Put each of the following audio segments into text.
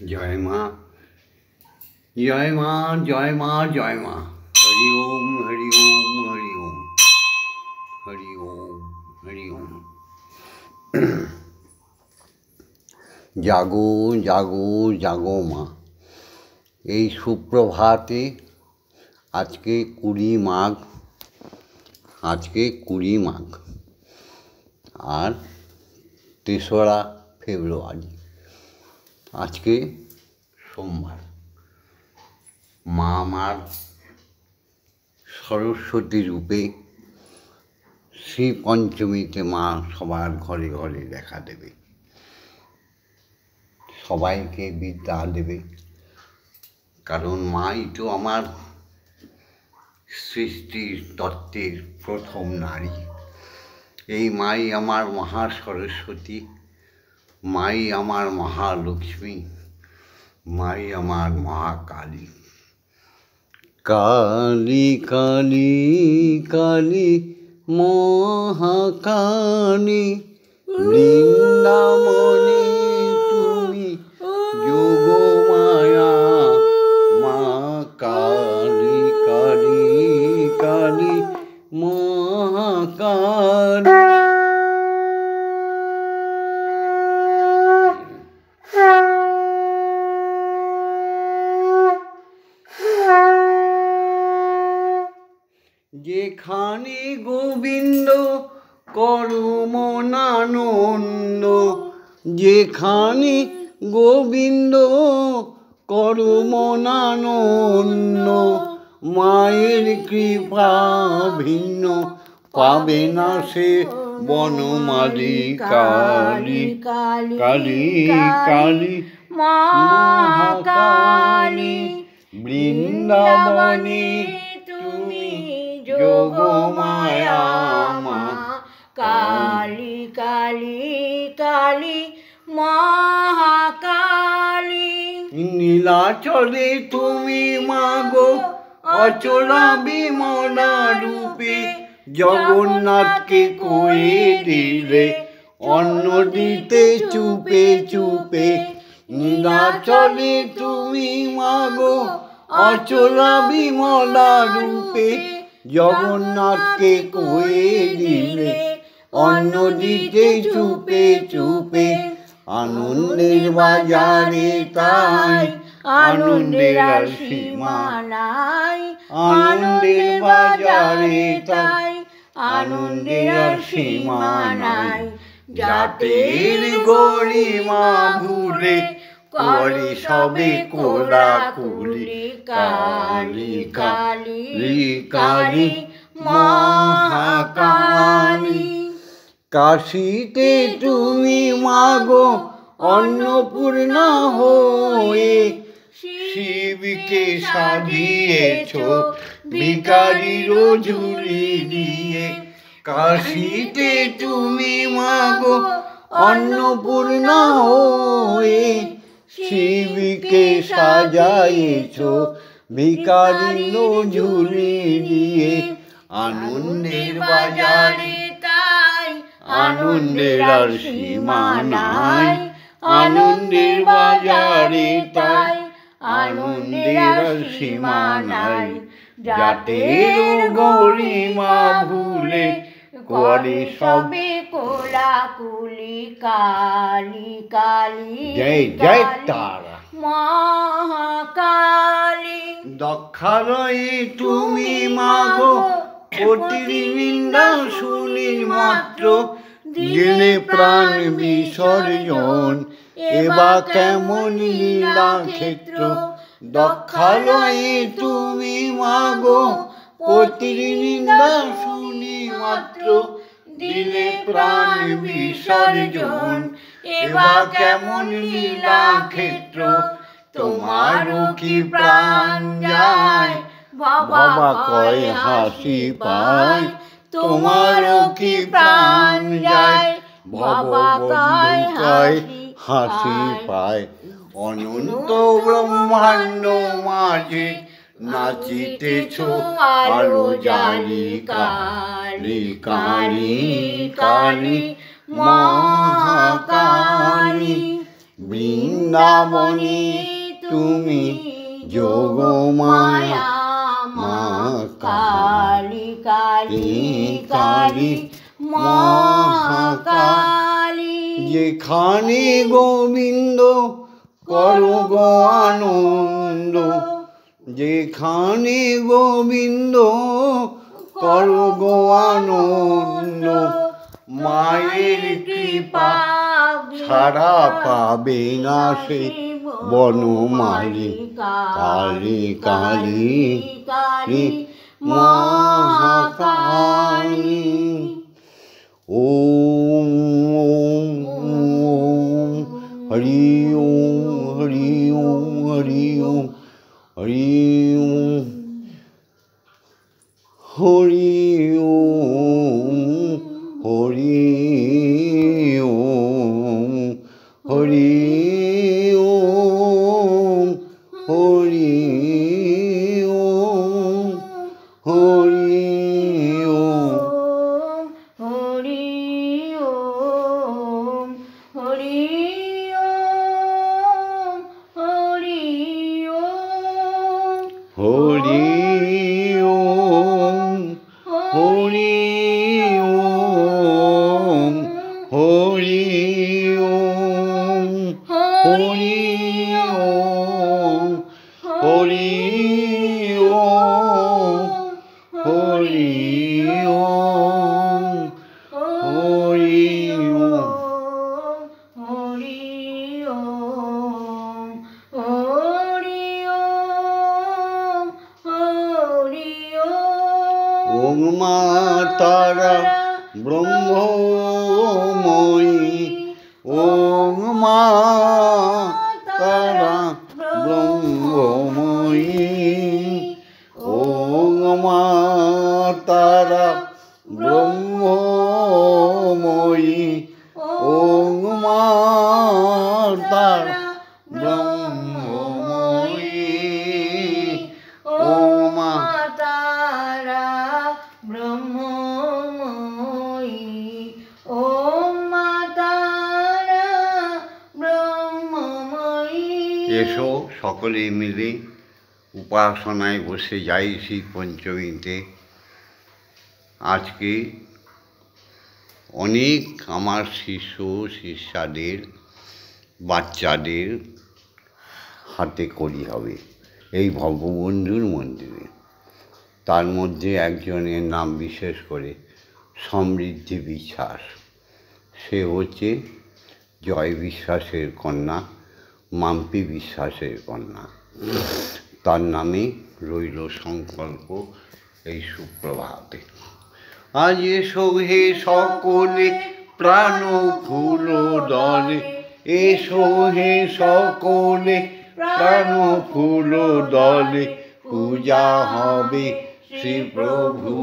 জয় মা, জয় মা, জয় মা, জয় মা। হরি ওম, হরি ওম, হরি ওম, হরি ওম, হরি ওম। জাগো জাগো জাগো মা। এই সুপ্রভাতে আজকে 20 মাঘ, আর 3রা ফেব্রুয়ারি। আজকে সোমবার। মা আমার সরস্বতী রূপে শ্রী পঞ্চমীতে মা সবার ঘরে ঘরে দেখা দেবে, সবাইকে বিদ্যা দেবে। কারণ মাই তো আমার সৃষ্টির তত্ত্বের প্রথম নারী। এই মাই আমার মহা সরস্বতী, মাই আমার মহালক্ষ্মী, মাই আমার মহাকালী। কালী কালী কালী মহাকালী, বৃন্দাবনী তুমি যোগমায়া। মা কালী কালী কালী মহাকালী। যেখানে গোবিন্দ করমনানন্দ, যেখানে গোবিন্দ করমনানন্দ, মায়ের কৃপা ভিন্ন পাবে না সে বনমালী। কালী কালী কালী মহাকালী, বৃন্দাবনী তুমি যোগমায়া। মা কালী কালী কালী মহাকালী, নীলাচলে তুমি মাগো অচলা বিমলা রূপে, জগন্নাথকে কয়ে দিলে অন্ন দিতে চুপে চুপে। নীলাচলে তুমি মাগো অচলা বিমলা রূপে, জগন্নাথকে কয়ে দিলে অন্ন দিতে চুপে চুপে। আনন্দের বাজারে তাই আনন্দের আর সীমা নাই। আনন্দের বাজারে তাই আনন্দের আর সীমা নাই। জাতের গরিমা ভুলে করে সবে কোলাকুলি। কালী কালী কালী মহাকালী, কাশীতে তুমি মাগো অন্নপূর্ণা হয়ে, শিবকে সাজিয়েছ ভিখারির ঝুলি দিয়ে। কাশীতে তুমি মাগো অন্নপূর্ণা হয়ে, শিবকে সাজাইছ ভিখারির ঝুলি দিয়ে। আনন্দের বাজারে তাই আনন্দের আর সীমা নাই। আনন্দের বাজারে তাই আনন্দের আর সীমা নাই। জাতের গরিমা ভুলে করে সবে কোলাকুলি। কালী কালী জয় জয় তারা মহাকালী, দক্ষালয়ে তুমি মাগো অতির নিন্দা শুনি মাত্র, দিলে প্রাণ বিসর্জন এবা কেমন লীলা ক্ষেত্র। দক্ষালয়ে তুমি মাগো অতির নিন্দা শুনি মাত্র, দিলে প্রাণ বিসর্জন এবা কেমন লীলা ক্ষেত্র। তোমারও কি প্রাণ যায় বাবা কয় হাসি পায়। তোমারও কি প্রাণ যায় বাবা কয় হাসি পায়। অনন্ত ব্রহ্মাণ্ড মাঝে নাচিতেছ আলো জালি। কালী কালী কালী মহাকালী, বৃন্দাবনে তুমি যোগমায়া মা কালী কালী কালী মহাকালী। যেখানে গোবিন্দ করো গো আনন্দ, যেখানে গোবিন্দ করো গো আনন্দ, মায়ের কৃপা ছাড়া পাবে না সে বনমালী। কালী কালী কালী মহাকালী। ওম ওম ওম হরি ওম হরি ওম হরি ওম হরি ওম হরি ওম হরি ওম হরি ওম হরি ওম হরি ওম হরি ওম হরি ওম হরি ওম হরি ওম হরি ওম হরি ওম হরি ওম হরি ওম হরি ওম হরি ওম। হরি ওম হরি ওম হরি ওম। ওম মা তারা ব্রহ্মময়ী, ওম মা তারা ব্রহ্মময়ী, ওম মা তারা ব্রহ্মময়ী, ওম মা তারা ব্রহ্মময়ী, ওম মা তারা ব্রহ্মময়ী, ওম মা তারা ব্রহ্মময়ী। এসো সকলে মিলে উপাসনায় বসে যাই শ্রী পঞ্চমীতে। আজকে অনেক আমার শিষ্য শিষ্যাদের বাচ্চাদের হাতে করি হবে এই ভগবন্ধুর মন্দিরে। তার মধ্যে একজনের নাম বিশেষ করে সমৃদ্ধি বিশ্বাস। সে হচ্ছে জয় বিশ্বাসের কন্যা, মাম্পি বিশ্বাসের কন্যা। তার নামে রইল সংকল্প এই সুপ্রভাতে। আজ এসো হে সকলে প্রাণ ফুল দলে, এসো হে সকলে প্রাণ ফুল দলে, পূজা হবে শ্রী প্রভু।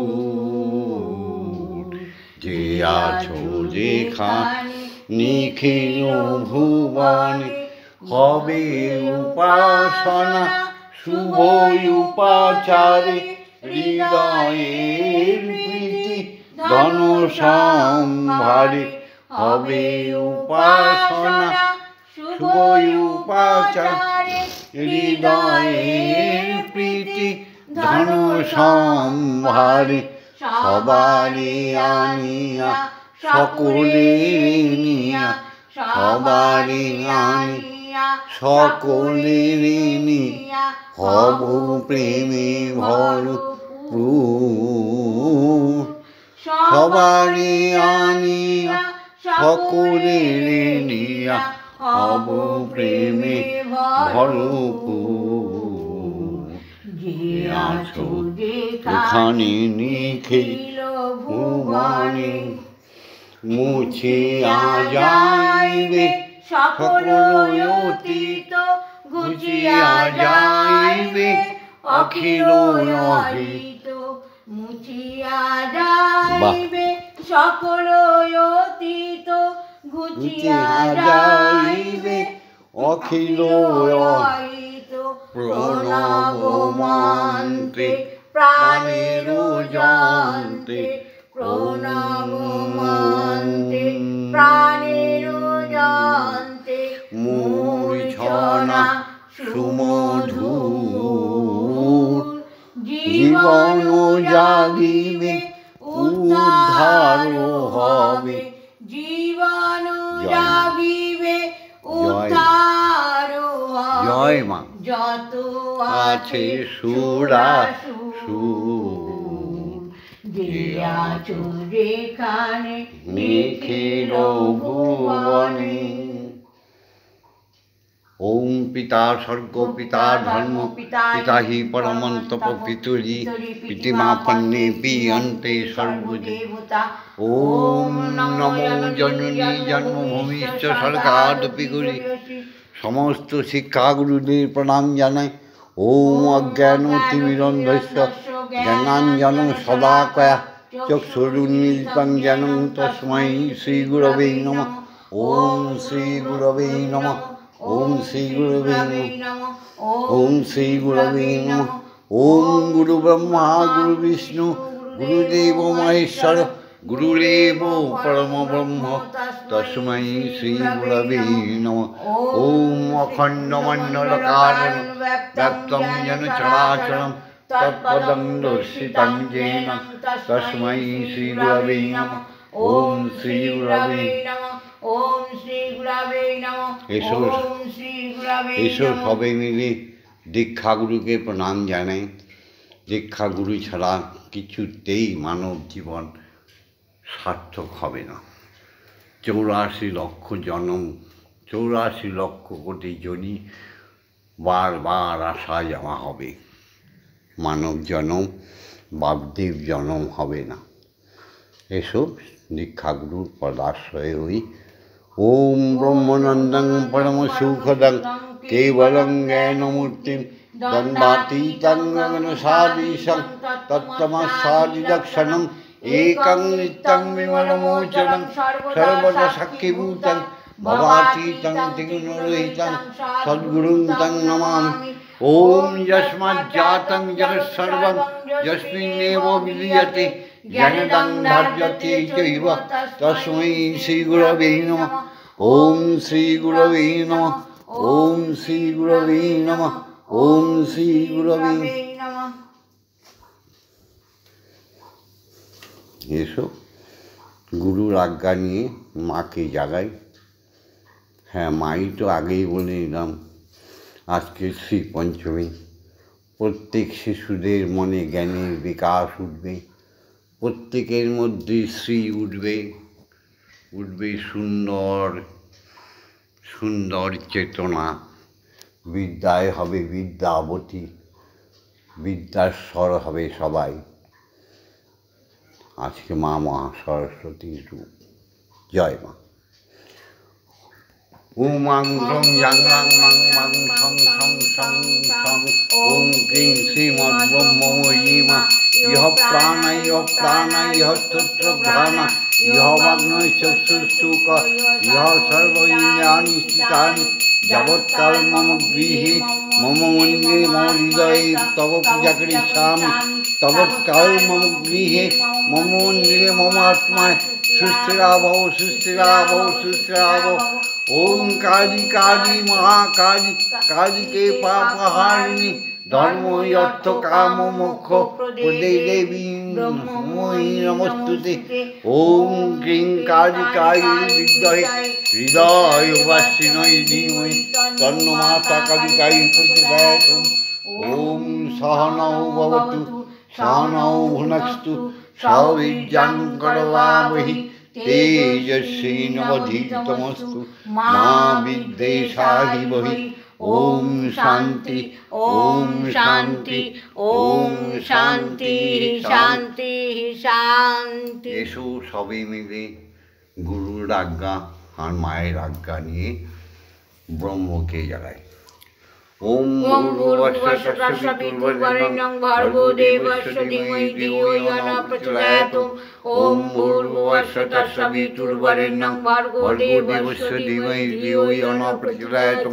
যে আছো যেখানে নিখিল ভুবনে, হবে উপাসনা শুভ উপাচারে, হৃদয়ের প্রীতি ধন সম্ভারে, হবে উপাসনা শুভ উপাচারে, হৃদয়ের প্রীতি ধন সম্ভারে। সবারে আনিয়া সকলে নিয়া, সবারে আনিয়া সকলে নিয়া, হব প্রেমে ভরপুর। সবারে আনিয়া সকলে নিয়া, হব প্রেমে ভরপুর। যে আছো যেখানে নিখিল ভুবনে, মুছিয়া যাইবে সকল অতীত, ঘুচিয়া যাইবে অখিল অহিত। মুছিয়া যাইবে সকল অতীত, ঘুচিয়া যাইবে অখিল অহিত। প্রণব মন্ত্রে প্রাণের যন্ত্রে, প্রণব মন্ত্রে প্রাণের যন্ত্রে, সুমধুর জীবন জাগিবে উদ্ধার হবে জীবন জাগিবে উদ্ধার হবে জয় মা যত আছে সুরাসুর যে আছো যেখানে নিখিল ভুবনে ওম পিতা স্বর্গ পিতা ধর্ম পিতা হি পরমন্তপ পিতুরি পিতিমাপন্নে পিয়ন্তে সর্বদেবতা ওম নমো জননী জন্মভূমিশ্চ স্বর্গাদপি গুরি সমস্ত শিক্ষাগুরুদের প্রণাম জানাই ওম অজ্ঞানতিমিরন্ধস্য জ্ঞানাঞ্জন শলাকয়া চক্ষুরুন্মিলিतं যেন তস্मै শ্রীগুরবে নমঃ ওম শ্রীগুরবে নমঃ ওম শ্রীগুরবে নমঃ ওম শ্রীগুরবে নমঃ ওম গুরু ব্রহ্মা গুরু বিষ্ণু গুরুদেব মহেশ্বর গুরুরেব পরম ব্রহ্ম তস্मै শ্রীগুরবে নমঃ ওম অখণ্ডমণ্ডলকারণং ব্যক্तं যেন চরাচরং তৎপদং দর্শিतं येन তস্मै শ্রীগুরবে নমঃ ওম শ্রীগুরবে নমঃ ওম শ্রী গুরবে নমঃ ওম শ্রী গুরবে এসো সবাই মিলে দীক্ষাগুরুকে প্রণাম জানাই। দীক্ষাগুরু ছাড়া কিছুতেই মানব জীবন সার্থক হবে না। 84 লক্ষ জনম 84 লক্ষ কোটি জনই বারবার আসা যাওয়া হবে, মানব জনম বাপদেব জনম হবে না। এসব দীক্ষাগুরুর পদাশ্রয় হই। ওম ব্রহ্মানন্দং পরম সুখদং কেবলং জ্ঞানমূর্তিং দ্বন্দ্বাতীতং গগনসাদৃশং তত্ত্বমস্যাদিদর্শনং একং নিত্যং বিমলমোচনং সর্বদা সাক্ষীভূতং ভবাতীতং ত্রিগুণরহিতং সদ্গুরুং তং নমামি। ওম যস্মাজ্জাতং জগৎসর্বং যস্মিন্নেব বিলীয়তে জ্ঞানদং ধার্যতে চৈব তস্मै শ্রীগুরবে নমঃ। ওম শ্রীগুরবে নমঃ। ওম শ্রীগুরবে নমঃ। ওম শ্রীগুরবে নমঃ। এসো গুরুর আজ্ঞা নিয়ে মাকে জাগাই। হ্যাঁ, মাই তো আগেই বলে নিলাম আজকে শ্রী পঞ্চমী। প্রত্যেক শিশুদের মনে জ্ঞানের বিকাশ উঠবে, প্রত্যেকের মধ্যে শ্রী উঠবে, উঠবে সুন্দর সুন্দর চেতনা। বিদ্যায় হবে বিদ্যাবতী, বিদ্যাস্বর হবে সবাই। আজকে মা মহাসরস্বতীর রূপ। জয় মা। উমাং রং ইয়াং রাং মাং মাং সং সং সং সং ওম ক্রিং শ্রীমদ্ব্রহ্মময়ী মা ইহ প্রাণায় ইহ স্তোত্র ঘ্রাণা ইহ বাগ্নৈ চক্ষুষ্তুক ইহ সর্ব ইন্দ্রিয়াণি স্থিতানি যাবৎকাল মম গৃহে মম মন্দিরে মম হৃদয়ে তব পূজা করিষ্যামি তবৎকাল মম গৃহে মম মন্দিরে মম আত্মায় সুস্থিরা ভব সুস্থিরা ভব সুস্থিরা ভব। ওম কালী কালী মহাকালী কালীকে পাপহারিণী ধর্ম অর্থ কাম মোক্ষ প্রদে দেবী ব্রহ্মময়ী নমস্তুতে। ওম ক্রিং কালী কালী বিদ্মহে হৃদয় বাসিনৈ ধীমহি তন্নো মাতা কালিকাই প্রচোদয়াৎ। ওম সহনৌ ভবতু সহনৌ ভুনক্তু সহ বীর্যং করবাবহি তেজস্বিনাবধীতমস্তু মা বিদ্বেষাহি বহি। ওম শান্তি ওম শান্তি ওম শান্তি শান্তি শান্তি। এসো সবাই মিলে গুরুর আজ্ঞা আর মায়ের আজ্ঞা নিয়ে ব্রহ্মকে জাগাই। ওম ভূর্ভুবস্সুঃ তৎসবিতুর্বরেণ্যং ভর্গো দেবস্য ধীমহি ধিয়ো ইয়ো ন প্রচোদয়াৎ। ওম ভূর্ভুবস্সুঃ তৎসবিতুর্বরেণ্যং ভর্গো দেবস্য ধীমহি ধিয়ো ইয়ো ন প্রচোদয়াৎ।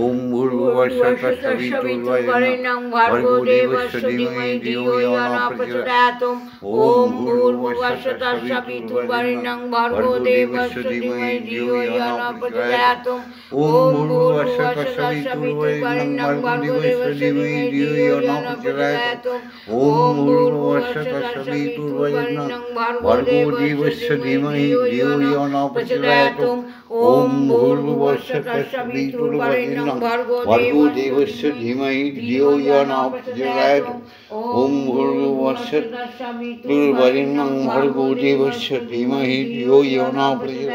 ওম ভূর্ভুবস্সুঃ তৎসবিতুর্বরেণ্যং ভর্গো দেবস্য ধীমহি ধিয়ো ইয়ো ন প্রচোদয়াৎ। ওম ভূর্ভুবস্সুঃ তৎসবিতুর্বরেণ্যং ভর্গো দেবস্য ধীমহি ধিয়ো ইয়ো ন প্রচোদয়াৎ। ওম ভূর্ভুবস্সুঃ তৎসবিতুর্বরেণ্যং वरेण्यं भर्गो देवस्य धीमहि धियो यो नः प्रचोदयात् ॐ भूर्भुवस्सुः तत्सवितुर्वरेण्यं भर्गो देवस्य धीमहि धियो यो नः प्रचोदयात् ॐ भूर्भुवस्सुः तत्सवितुर्वरेण्यं भर्गो देवस्य धीमहि धियो यो नः प्रचोदयात् ॐ भूर्भुवस्सुः तत्सवितुर्वरेण्यं भर्गो देवस्य धीमहि धियो यो नः प्रचोदयात्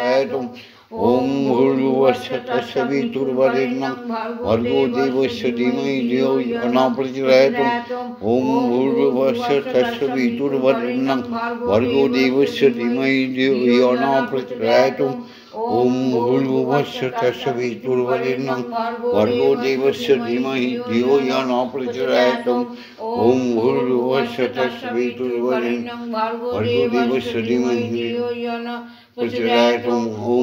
ॐ भूर्भुवस्सुः तत्सवितुर्वरेण्यं भर्गो देवस्य धीमहि धियो यो नः प्रचोदयात् ॐ भूर्भुवस्सुः तत्सवितुर्वरेण्यं भर्गो देवस्य धीमहि धियो यो नः प्रचोदयात् ॐ भूर्भुवस्सुः तत्सवितुर्वरेण्यं भर्गो देवस्य धीमहि धियो यो नः प्रचोदयात् ॐ भूर्भुवस्सुः तत्सवितुर्वरेण्यं भर्गो देवस्य धीमहि धियो यो नः प्रचोदयात् ॐ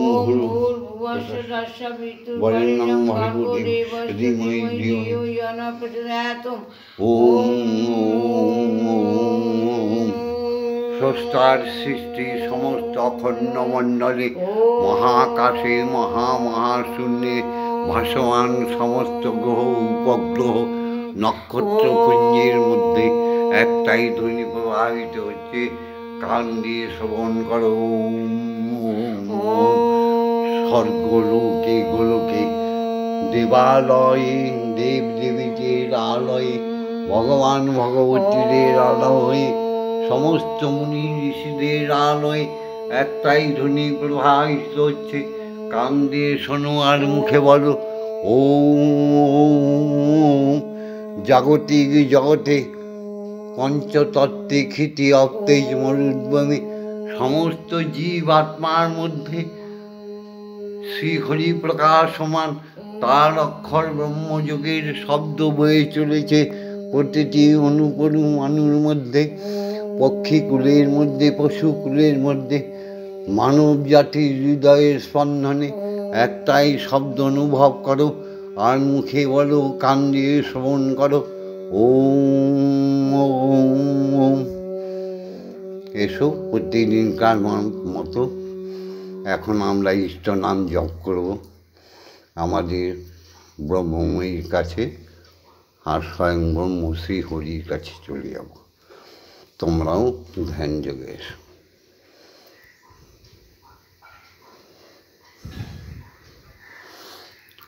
भूर्भुवस्सुः तत्सवितुर्वरेण्यं भर्गो देवस्य धीमहि धियो यो नः प्रचोदयात् স্রষ্টার সৃষ্টি সমস্ত অখণ্ড মণ্ডলে মহাকাশে মহাশূন্যে ভাসমান সমস্ত গ্রহ উপগ্রহ নক্ষত্রপুঞ্জের মধ্যে একটাই ধ্বনি প্রবাহিত হচ্ছে, কান দিয়ে শ্রবণ করো। স্বর্গলোকে গোলকে দেবালয়ে দেব দেবীদের আলয়ে ভগবান ভগবতীদের আলয়ে সমস্ত মুনি ঋষিদের আলয়ে একটাই ধ্বনি প্রবাহিত হচ্ছে, কান দিয়ে শোনো আর মুখে বলো ওম। জাগতিক জগতে পঞ্চতত্ত্বে ক্ষিতি অপ্তেজ মরুদ্গমে সমস্ত জীব আত্মার মধ্যে শ্রীহরি প্রকাশমান, তার অক্ষর ব্রহ্মযোগের শব্দ বয়ে চলেছে প্রতিটি অনুপরু মানুর মধ্যে, পক্ষীকুলের মধ্যে, পশুকুলের মধ্যে, মানব জাতির হৃদয়ের স্পন্দনে একটাই শব্দ অনুভব করো আর মুখে বলো, কান দিয়ে শ্রবণ করো ওম। এসো প্রতিদিনকার মতো এখন আমরা ইষ্ট নাম জপ করব আমাদের ব্রহ্মময়ীর কাছে আর স্বয়ং ব্রহ্মশ্রী হরির কাছে চলে যাব। তোমরাও ধ্যান যোগে এসো।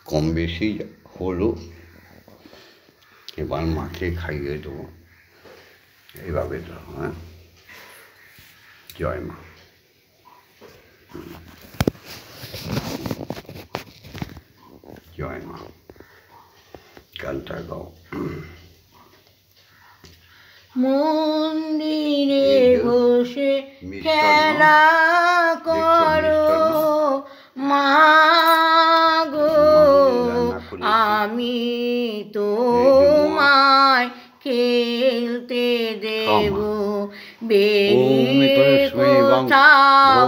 কম বেশি হলো, এবার মাকে খাইয়ে দেবো এইভাবে তো। হ্যাঁ, জয় মা। জয় মা। গানটা গাও। মন্দিরে বসে খেলা করো মাগো, আমি তোমায় খেলতে দেব, বেরিয়ে কোথাও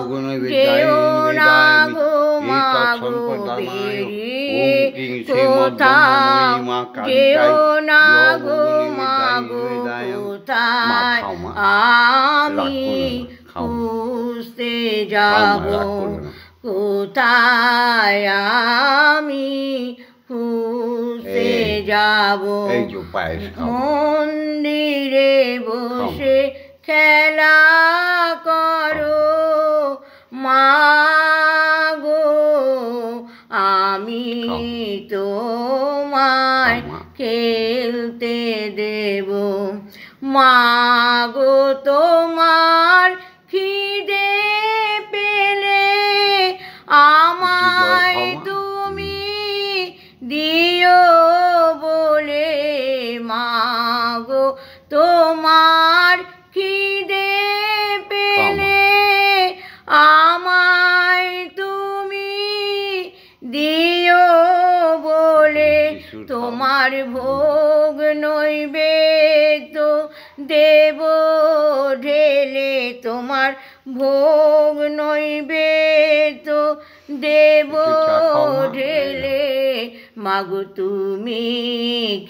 যেও না গো মাগো, বেরিয়ে কোথাও যেও না গো মাগো, কোথায় আমি খুঁজতে যাব, কোথায় আমি খুঁজতে যাব। মন্দিরে বসে খেলা করো মাগো, আমি তোমায় খেলতে দেব, মাগো তোমার খিদে পেলে আমায় তুমি দিও বলে, মাগো তোমার খিদে পেলে আমায় তুমি দিও বলে, তোমার ভোগ নৈবেদ্য দেব ঢেলে, তোমার ভোগ নৈবেদ্য দেব ঢেলে, মাগো তুমি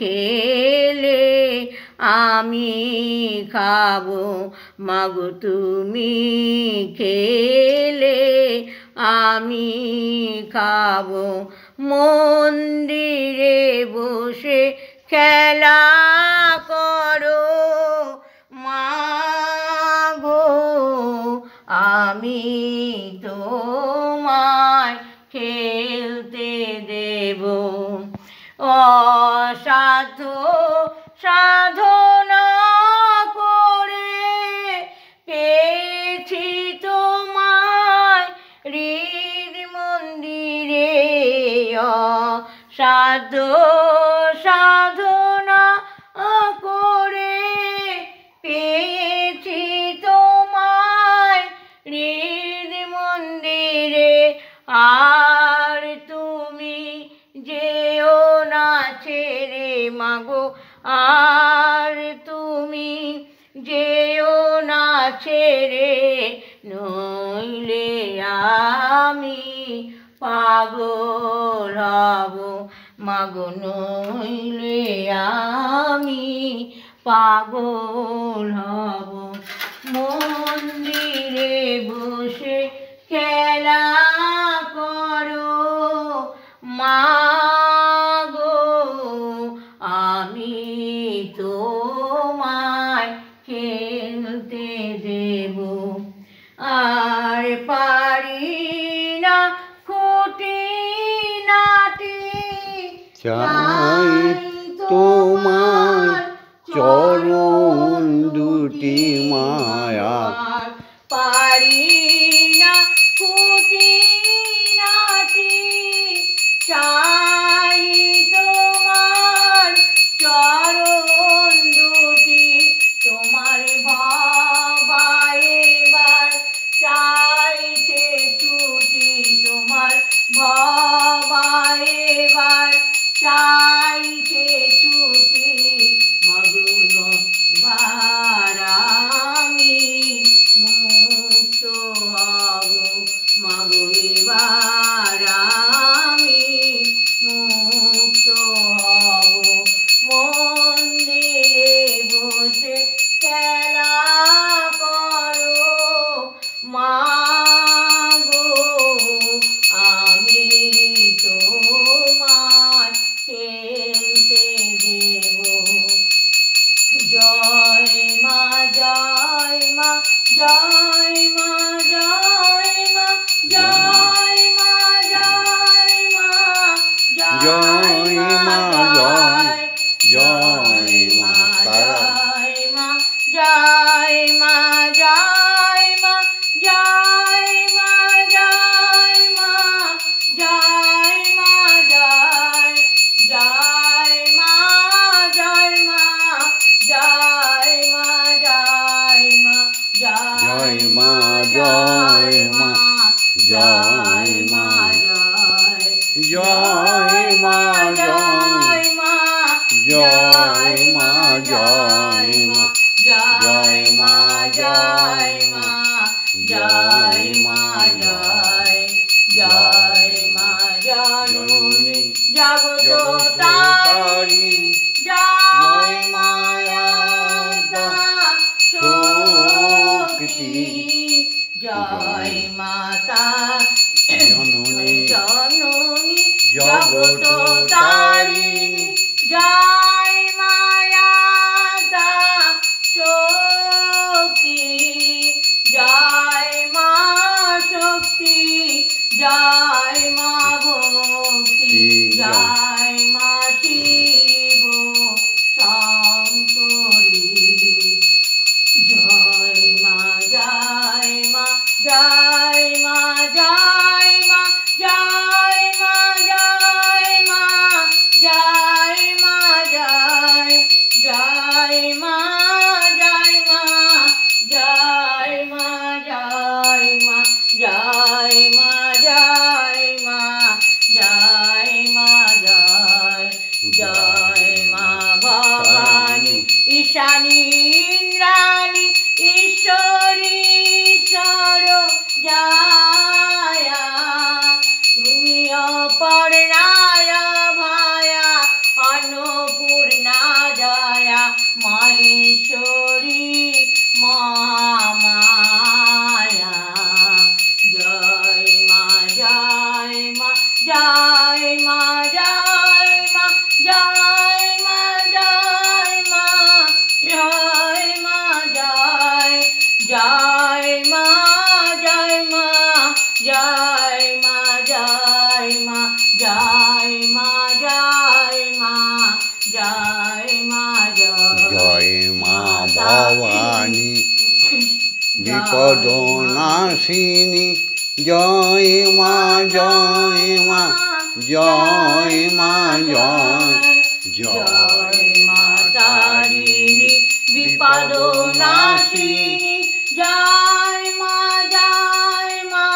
খেলে আমি খাবো, মাগো তুমি খেলে আমি খাবো। মন্দিরে বসে খেলা করো মা গো, আমি তোমায় খেলতে দেব। অসাধ্য সাধনা করে পেয়েছি তোমায় হৃদ মন্দিরে। অসাধ্য সাধনা করে পেয়েছি তোমায় হৃদ মন্দিরে। আর তুমি যেও না ছেড়ে মাগো, আর তুমি যেও না ছেড়ে, নইলে আমি পাগল হব মাগো, নইলে আমি পাগল হব। মন্দিরে বসে খেলা করো মা গো, আমি তোমায় খেলতে দেব। আর পারি না খুঁটিনাটি, চাই তোমার চরণ দুটি মায়া। পারি না খুঁটিনাটি, চাই তোমার চরণ দুটি। তোমার বাবা এবার চাইছে ছুটি, তোমার বাবা এবার চাইছে ছুটি। মাগো এবার আমি মুক্ত হব, মাগো এবার আমি মুক্ত হব। মন্দিরে বসে খেলা করো মা গো, আমি তোমায় খেলতে দেব। জয় মা জয় মা জয় মা জয় মা জয় মা জয় মা জয় মা জয় জয় মা তারা। জয় মা জয় মা জয় মা জয় মা জয় মা জয় মা জয় জয় মা জয় মা জয় মা জয় মা জয় মা জয় মা জয় মা জয় মা জয় মা জয় মা জয় মা জয় মা জয় মা জয় মা জয় জয় মা জননী জগৎতারিণী জয় মায়া শক্তি। জয় মাতা জননী জননী জগৎতারিণী জয় মায়া শক্তি। জয় মা শক্তি, জয় মা ভক্তি, জয় মা শিব শঙ্করী। জয় মা জয় মা জয় মা জয় মা জয় মা জয় মা জয় মা জয় জয় মা জয় মা জয় মা জয় মা জয় মা জয় মা জয় মা জয় জয় মা ভবানী ঈশানী ইন্দ্রাণী ঈশ্বরী ঈশ্বর জয়া। তুমি অপর্ণায় ভায়া অন্নপূর্ণা জয়া মায়ের জয় মা জয় মা জয় মা জয় মা জয় মা জয় মা জয় মা জয় মা ভবানী বিপদনাশিনী জয় মা জয় মা জয় মা জয় মা তারিণী বিপদনাশিনী জয় মা জয় মা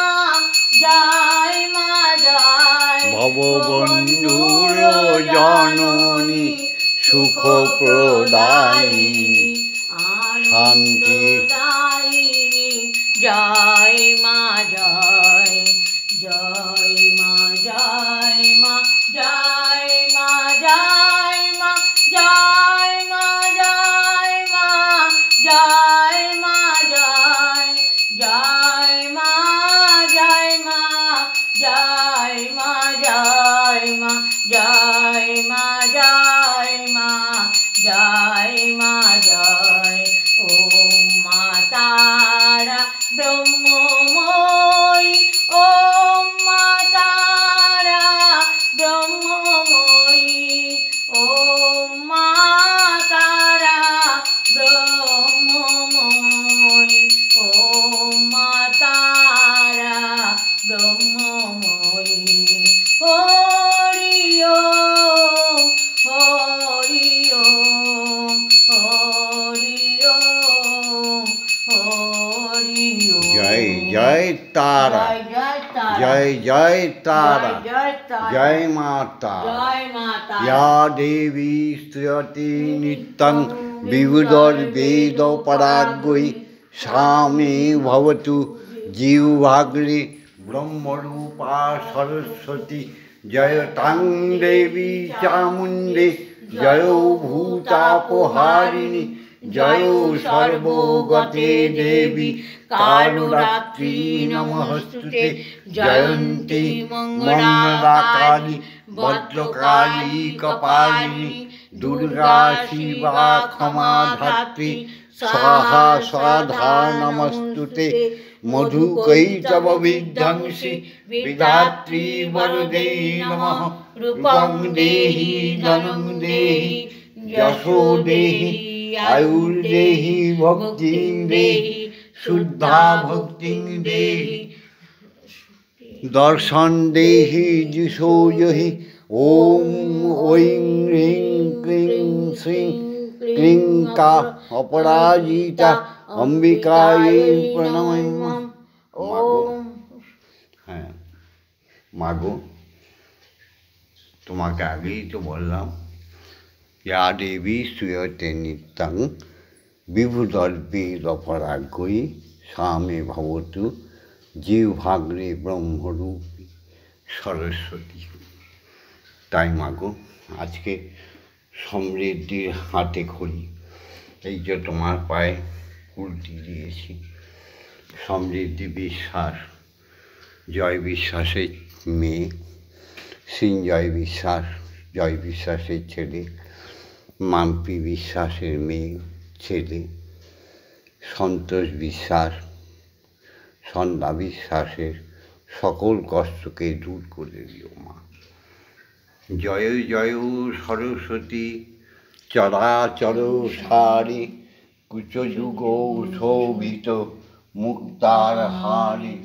জয় মা জয় ভববন্ধুর জননী সুখ প্রদায়িনী শান্তি দায়িনী জয় মা জয় জয় মা জয় মা জয় মা জয় মা জয় মা জয় মা জয় মা জয় জয় মা জয় মা জয় মা জয় মা জয় মা জয় মা জয় মা জয় ওম মা তারা ব্রহ্মময়ী ওম মা তারা ব্রহ্মময়ী ওম মা তারা ব্রহ্মময়ী ওম মা তারা ব্রহ্মময়ী হরি ওম হরি ওম হরি ওম হরি ওম জয় জয় তারা জয় জয় তারা জয় মাতা জয় মাতা या देवी स्तुयते नित्यं विबुधैर्वेद पराग्यै सा मे भवतु जीवभाग्रे ब्रह्मरूपा सरस्वती जयतां देवी चामुण्डे जयो भूतापहारिणी जयो सर्वगते देवी कालरात्रि नमस्तुते जयन्ती मंगलाकाली भद्रकाली कपालिनी दुर्गा शिवा क्षमा धात्री स्वाहा स्वाधा नमस्तुते मधुकैटभ विध्वंसी विधात्री वरदे नमः रूपं देहि धनं देहि यशो देहि आयुर्देहि भक्तिं देहि शुद्धा भक्तिं देहि दर्शन देहि दिशो यहि ॐ ऐं ह्रीं क्लीं श्रीं क्लीं का अपराजिता अम्बिकायै प्रणमामि হ্যাঁ মাগো তোমাকে আগেই তো বললাম ইয়া দেবী শ্রীয়তে নিত্যং বিবুধৈর্বেদপরাগ্यै সা মে ভবতু জীবভাগ্রে ব্রহ্মরূপী সরস্বতী। তাই মাগো আজকে সমৃদ্ধির হাতে খড়ি এই যে তোমার পায়ে উল্টি দিয়েছি। সমৃদ্ধি বিশ্বাস, জয় বিশ্বাসের মেয়ে, সিঞ্জয় বিশ্বাস জয় বিশ্বাসের ছেলে, মাম্পি বিশ্বাসের মেয়ে ছেলে, সন্তোষ বিশ্বাস সন্ধ্যা বিশ্বাসের সকল কষ্টকে দূর করে দিও মা। জয় জয় সরস্বতী চরাচর সারি কুচযুগ শোভিত মুক্তার হারি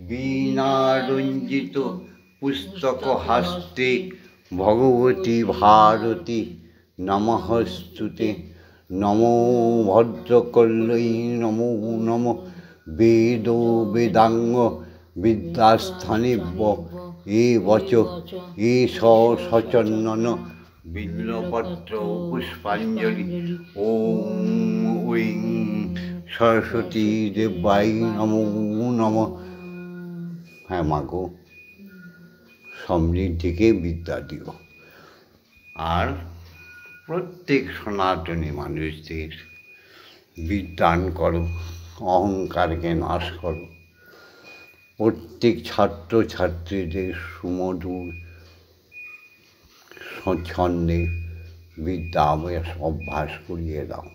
বীণারঞ্জিত পুস্তক হস্তে ভগবতী ভারতী নমস্তুতে। নমো ভদ্রকল্যৈ নমো নমঃ বেদ বেদাঙ্গ বিদ্যাস্থানেভ্য এ বচ এ সচন্দন বিল্লপত্র পুষ্পাঞ্জলি। ওম ঐং সরস্বতী দেবাই নমো নমঃ। হ্যাঁ মাগো সমৃদ্ধিকে বিদ্যা দিও আর প্রত্যেক সনাতনী মানুষদের বিদ্যান করো, অহংকারকে নাশ করো। প্রত্যেক ছাত্রছাত্রীদের সুমধুর ছন্দে বিদ্যা অভ্যাস করিয়ে দাও।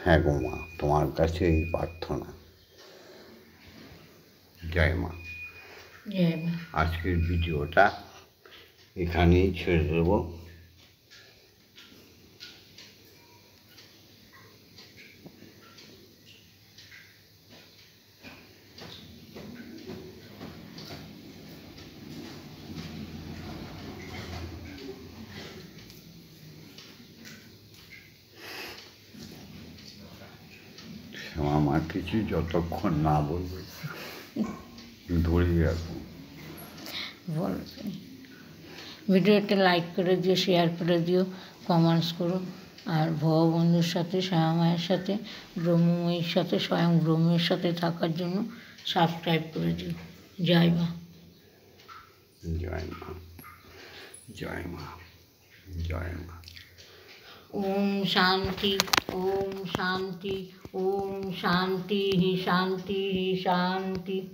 হ্যাঁ গো মা, তোমার কাছে এই প্রার্থনা। জয় মা। জয় মা। আজকের ভিডিওটা এখানেই ছেড়ে দেবো। আমার কিছু যতক্ষণ না বলবে ধরে রাখবো। বলবে ভিডিওটা লাইক করে দিও, শেয়ার করে দিও, কমেন্টস করো। আর ভগবন্ধুর সাথে, শ্যামামায়ের সাথে, ব্রহ্মময়ীর সাথে, স্বয়ং ব্রহ্মের সাথে থাকার জন্য সাবস্ক্রাইব করে দিও। জয় মা। জয় মা, জয় মা, জয় মা। ওম শান্তি, ওম শান্তি, ওম শান্তি শান্তি শান্তি।